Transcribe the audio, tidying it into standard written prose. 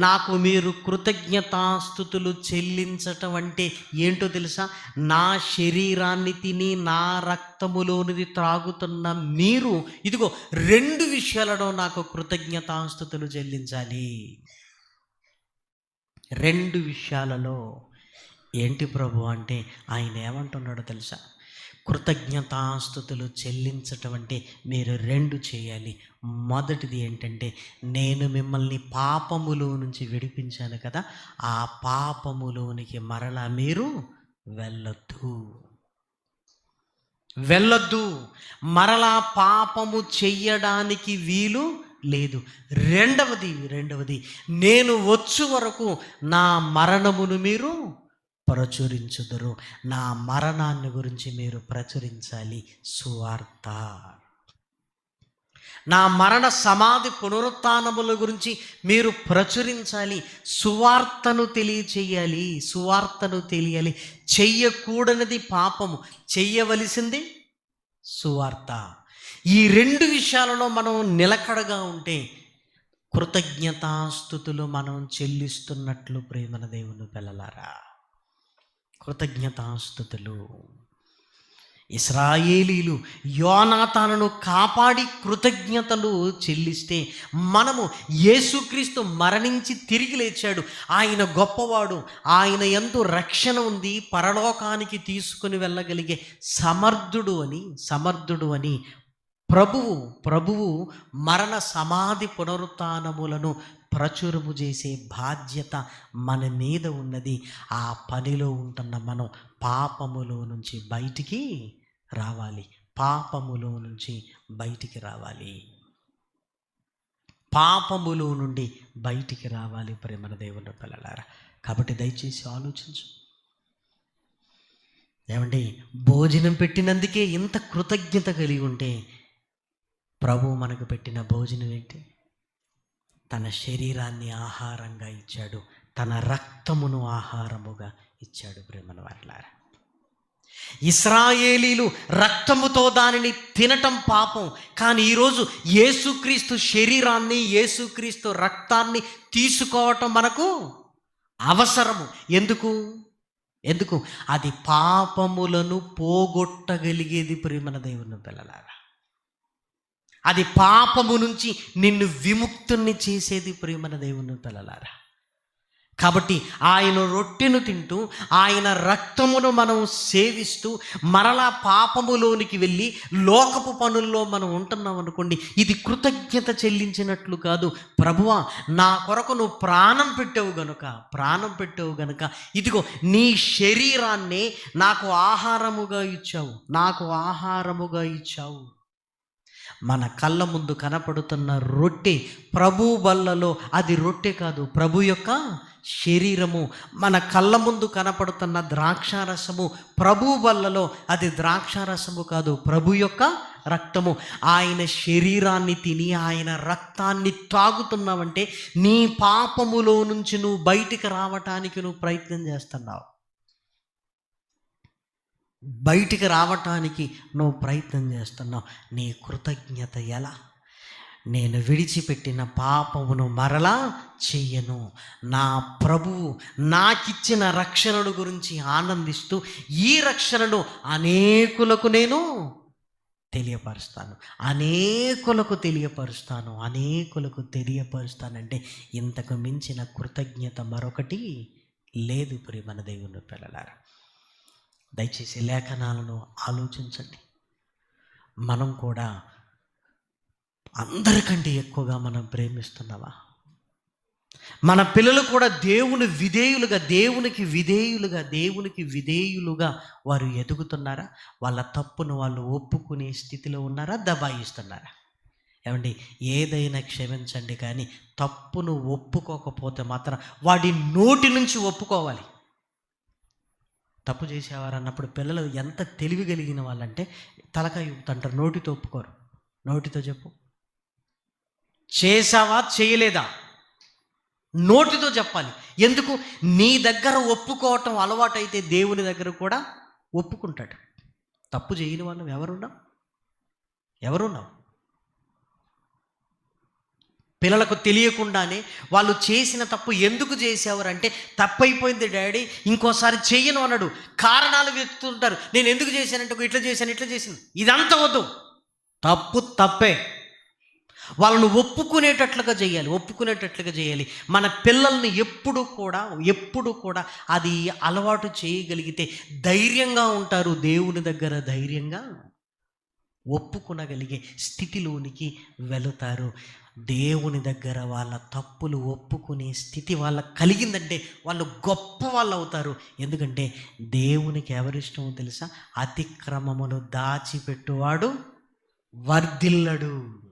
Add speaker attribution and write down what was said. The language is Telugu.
Speaker 1: నాకు మీరు కృతజ్ఞతాస్తుతులు చెల్లించటం అంటే ఏంటో తెలుసా? నా శరీరాన్ని తిని నా రక్తములోనిది త్రాగుతున్న మీరు ఇదిగో 2 విషయాలలో నాకు కృతజ్ఞతాస్తుతులు చెల్లించాలి. 2 విషయాలలో. ఏంటి ప్రభు అంటే ఆయన ఏమంటున్నాడో తెలుసా? కృతజ్ఞతాస్తుతులు చెల్లించటం అంటే మీరు 2 చేయాలి. మొదటిది ఏంటంటే, నేను మిమ్మల్ని పాపములో నుంచి విడిపించాను కదా, ఆ పాపములోనికి మరలా మీరు వెళ్ళొద్దు. మరలా పాపము చెయ్యడానికి వీలు లేదు. రెండవది నేను వచ్చు వరకు నా మరణమును మీరు ప్రచురించుదురు. నా మరణాన్ని గురించి మీరు ప్రచురించాలి సువార్త. నా మరణ సమాధి పునరుత్థానముల గురించి మీరు ప్రచురించాలి. సువార్తను తెలియాలి. చెయ్యకూడనిది పాపము, చెయ్యవలసింది సువార్త. ఈ 2 విషయాలలో మనం నిలకడగా ఉంటే కృతజ్ఞతాస్తుతులు మనం చెల్లిస్తున్నట్లు ప్రేమన దేవుని పిల్లలారా. కృతజ్ఞతాస్తుతులు. ఇశ్రాయేలీలు యోనాతానును కాపాడి కృతజ్ఞతలు చెల్లిస్తే, మనము యేసుక్రీస్తు మరణించి తిరిగి లేచాడు, ఆయన గొప్పవాడు, ఆయన యందు రక్షణ ఉంది, పరలోకానికి తీసుకుని వెళ్ళగలిగే సమర్థుడు అని ప్రభువు మరణ సమాధి పునరుత్థానములను ప్రచురము చేసే బాధ్యత మన మీద ఉన్నది. ఆ పనిలో ఉంటున్న మనం పాపములో నుంచి బయటికి రావాలి. పాపములో నుండి బయటికి రావాలి ప్రేమన దేవుని పిల్లలారా. కాబట్టి దయచేసి ఆలోచించు. ఏమండి, భోజనం పెట్టినందుకే ఇంత కృతజ్ఞత కలిగి ఉంటే, ప్రభు మనకు పెట్టిన భోజనం ఏంటి? తన శరీరాన్ని ఆహారంగా ఇచ్చాడు, తన రక్తమును ఆహారముగా ఇచ్చాడు ప్రేమల వారలారా. ఇశ్రాయేలీలు రక్తముతో దానిని తినటం పాపం, కానీ ఈరోజు యేసుక్రీస్తు శరీరాన్ని, యేసుక్రీస్తు రక్తాన్ని తీసుకోవటం మనకు అవసరము. ఎందుకు? అది పాపములను పోగొట్టగలిగేది ప్రేమన దేవుని పిల్లలారా. అది పాపము నుంచి నిన్ను విముక్తుని చేసేది ప్రేమన దేవుని పిల్లలారా. కాబట్టి ఆయన రొట్టెను తింటూ, ఆయన రక్తమును మనం సేవిస్తూ మరలా పాపములోనికి వెళ్ళి లోకపు పనుల్లో మనం ఉంటున్నాం అనుకోండి, ఇది కృతజ్ఞత చెల్లించినట్లు కాదు. ప్రభువా, నా కొరకు నువ్వు ప్రాణం పెట్టావు గనుక ఇదిగో నీ శరీరాన్నే నాకు ఆహారముగా ఇచ్చావు. మన కళ్ళ ముందు కనపడుతున్న రొట్టె ప్రభు బల్లలో అది రొట్టె కాదు, ప్రభు యొక్క శరీరము. మన కళ్ళ ముందు కనపడుతున్న ద్రాక్షారసము ప్రభు బల్లలో అది ద్రాక్షారసము కాదు, ప్రభు యొక్క రక్తము. ఆయన శరీరాన్ని తిని ఆయన రక్తాన్ని తాగుతున్నావంటే నీ పాపములో నుంచి నువ్వు బయటికి రావటానికి నువ్వు ప్రయత్నం చేస్తున్నావు. నీ కృతజ్ఞత ఎలా? నేను విడిచిపెట్టిన పాపమును మరలా చెయ్యను. నా ప్రభువు నాకిచ్చిన రక్షణను గురించి ఆనందిస్తూ ఈ రక్షణను అనేకులకు నేను తెలియపరుస్తానంటే ఇంతకు మించిన కృతజ్ఞత మరొకటి లేదు ప్రియమైన దేవుని పిల్లలారా. దయచేసి లేఖనాలను ఆలోచించండి. మనం కూడా అందరికంటే ఎక్కువగా మనం ప్రేమిస్తున్నావా? మన పిల్లలు కూడా దేవునికి విధేయులుగా వారు ఎదుగుతున్నారా? వాళ్ళ తప్పును వాళ్ళు ఒప్పుకునే స్థితిలో ఉన్నారా? దబాయిస్తున్నారా? ఏమండి, ఏదైనా క్షమించండి, కానీ తప్పును ఒప్పుకోకపోతే మాత్రం వాడి నోటి నుంచి ఒప్పుకోవాలి. తప్పు చేసేవారు అన్నప్పుడు పిల్లలు ఎంత తెలివి కలిగిన వాళ్ళంటే తలకాయ ఊపుతుంటారు, నోటితో ఒప్పుకోరు. నోటితో చెప్పు, చేసావా చేయలేదా, నోటితో చెప్పాలి. ఎందుకు? నీ దగ్గర ఒప్పుకోవటం అలవాటైతే దేవుని దగ్గర కూడా ఒప్పుకుంటాడు. తప్పు చేయని వాళ్ళం ఎవరున్నాం? పిల్లలకు తెలియకుండానే వాళ్ళు చేసిన తప్పు ఎందుకు చేసేవారంటే, తప్పైపోయింది డాడీ ఇంకోసారి చెయ్యను అన్నాడు. కారణాలు వెతుకుతుంటారు. నేను ఎందుకు చేశానంటే ఇట్లా చేశాను. ఇదంతా వద్దు. తప్పు తప్పే. వాళ్ళను ఒప్పుకునేటట్లుగా చేయాలి. మన పిల్లల్ని ఎప్పుడు కూడా అది అలవాటు చేయగలిగితే ధైర్యంగా ఉంటారు. దేవుని దగ్గర ధైర్యంగా ఒప్పుకొనగలిగే స్థితిలోనికి వెళతారు. దేవుని దగ్గర వాళ్ళ తప్పులు ఒప్పుకునే స్థితి వాళ్ళకి కలిగిందంటే వాళ్ళు గొప్ప వాళ్ళు అవుతారు. ఎందుకంటే దేవునికి ఎవరిష్టమో తెలుసా? అతిక్రమములు దాచిపెట్టువాడు వర్ధిల్లడు.